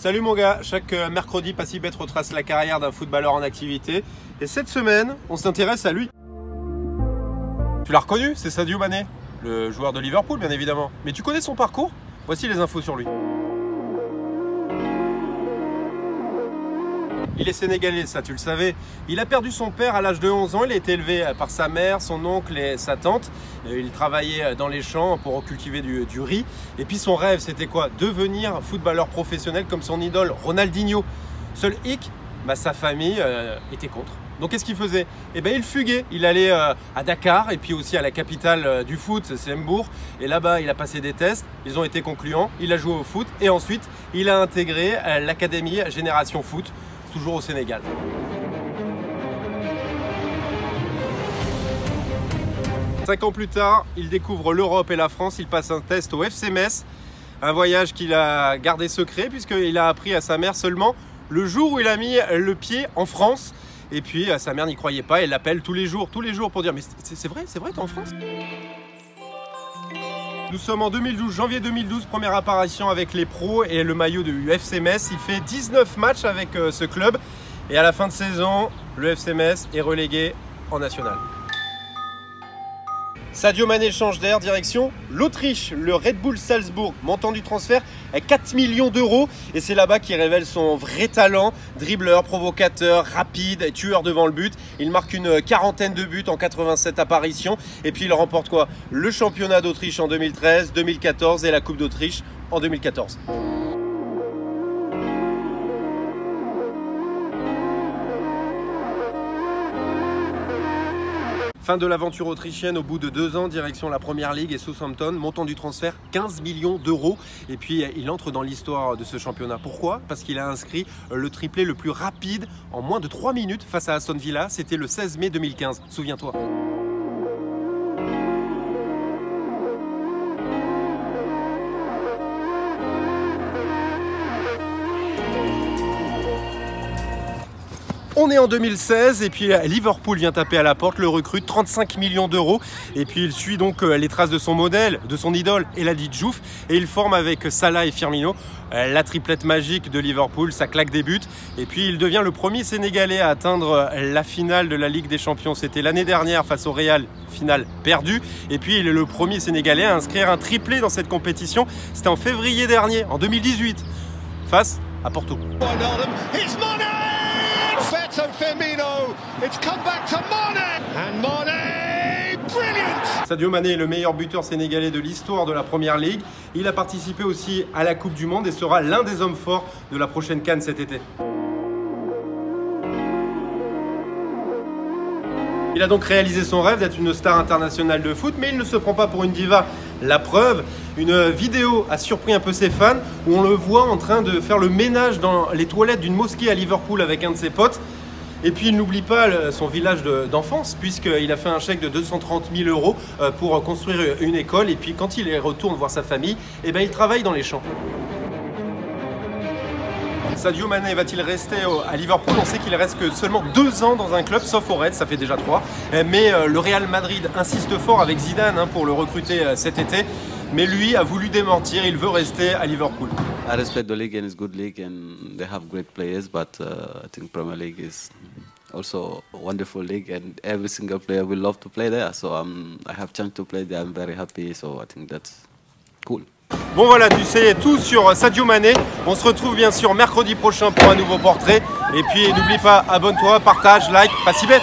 Salut mon gars, chaque mercredi, Passibet retrace la carrière d'un footballeur en activité. Et cette semaine, on s'intéresse à lui. Tu l'as reconnu, c'est Sadio Mané, le joueur de Liverpool bien évidemment. Mais tu connais son parcours? Voici les infos sur lui. Il est sénégalais, ça tu le savais. Il a perdu son père à l'âge de 11 ans. Il a été élevé par sa mère, son oncle et sa tante. Il travaillait dans les champs pour cultiver du riz. Et puis son rêve, c'était quoi? Devenir footballeur professionnel comme son idole Ronaldinho. Seul hic, sa famille était contre. Donc qu'est-ce qu'il faisait? Il fuguait. Il allait à Dakar et puis aussi à la capitale du foot, c'est Mbour. Et là-bas, il a passé des tests. Ils ont été concluants. Il a joué au foot et ensuite, il a intégré l'académie Génération Foot, toujours au Sénégal. Cinq ans plus tard, il découvre l'Europe et la France. Il passe un test au FC Metz, un voyage qu'il a gardé secret puisqu'il a appris à sa mère seulement le jour où il a mis le pied en France. Et puis sa mère n'y croyait pas, elle l'appelle tous les jours pour dire « Mais c'est vrai, t'es en France ?» Nous sommes en 2012, janvier 2012, première apparition avec les pros et le maillot du FC Metz. Il fait 19 matchs avec ce club et à la fin de saison, le FC Metz est relégué en national. Sadio Mané change d'air, direction l'Autriche, le Red Bull Salzbourg. Montant du transfert est 4 millions d'euros et c'est là-bas qu'il révèle son vrai talent. Dribbleur, provocateur, rapide, tueur devant le but. Il marque une quarantaine de buts en 87 apparitions et puis il remporte quoi? Le championnat d'Autriche en 2013, 2014 et la Coupe d'Autriche en 2014. Fin de l'aventure autrichienne au bout de 2 ans, direction la Première Ligue et Southampton, montant du transfert 15 millions d'euros. Et puis il entre dans l'histoire de ce championnat. Pourquoi? Parce qu'il a inscrit le triplé le plus rapide en moins de 3 minutes face à Aston Villa. C'était le 16 mai 2015, souviens-toi. On est en 2016 et puis Liverpool vient taper à la porte, le recrute, 35 millions d'euros. Et puis il suit donc les traces de son modèle, de son idole, Elhadji Diouf. Et il forme avec Salah et Firmino la triplette magique de Liverpool, ça claque des buts. Et puis il devient le premier Sénégalais à atteindre la finale de la Ligue des Champions. C'était l'année dernière face au Real, finale perdue. Et puis il est le premier Sénégalais à inscrire un triplé dans cette compétition. C'était en février dernier, en 2018, face à Porto. Firmino, it's come back to Mané, and Mané, brilliant! Sadio Mané est le meilleur buteur sénégalais de l'histoire de la Première Ligue. Il a participé aussi à la Coupe du Monde et sera l'un des hommes forts de la prochaine CAN cet été. Il a donc réalisé son rêve d'être une star internationale de foot, mais il ne se prend pas pour une diva. La preuve, une vidéo a surpris un peu ses fans où on le voit en train de faire le ménage dans les toilettes d'une mosquée à Liverpool avec un de ses potes. Et puis il n'oublie pas son village d'enfance puisqu'il a fait un chèque de 230 000 euros pour construire une école. Et puis quand il retourne voir sa famille, il travaille dans les champs. Sadio Mané va-t-il rester à Liverpool? On sait qu'il reste que seulement 2 ans dans un club, sauf au Reds, ça fait déjà 3. Mais le Real Madrid insiste fort avec Zidane pour le recruter cet été. Mais lui a voulu démentir, il veut rester à Liverpool. I respect the league and it's a good league and they have great players, but I think Premier League is also a wonderful league and every single player will love to play there. So I have chance to play there, I'm very happy, so I think that's cool. Bon voilà, tu sais tout sur Sadio Mané. On se retrouve bien sûr mercredi prochain pour un nouveau portrait. Et puis n'oublie pas, abonne-toi, partage, like, Passibet.